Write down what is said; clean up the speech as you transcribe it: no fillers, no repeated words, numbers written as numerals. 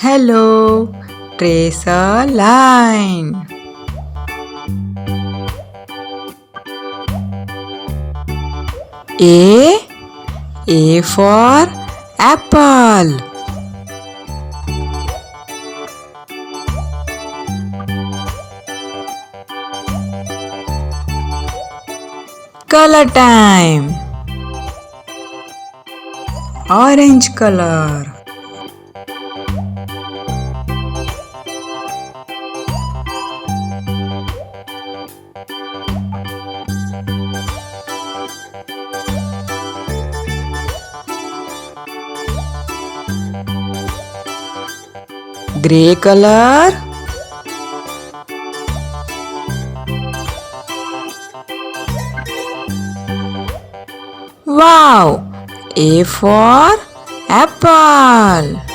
Hello, trace a line. A for apple. Color time. Orange color. Grey color. Wow! A for apple.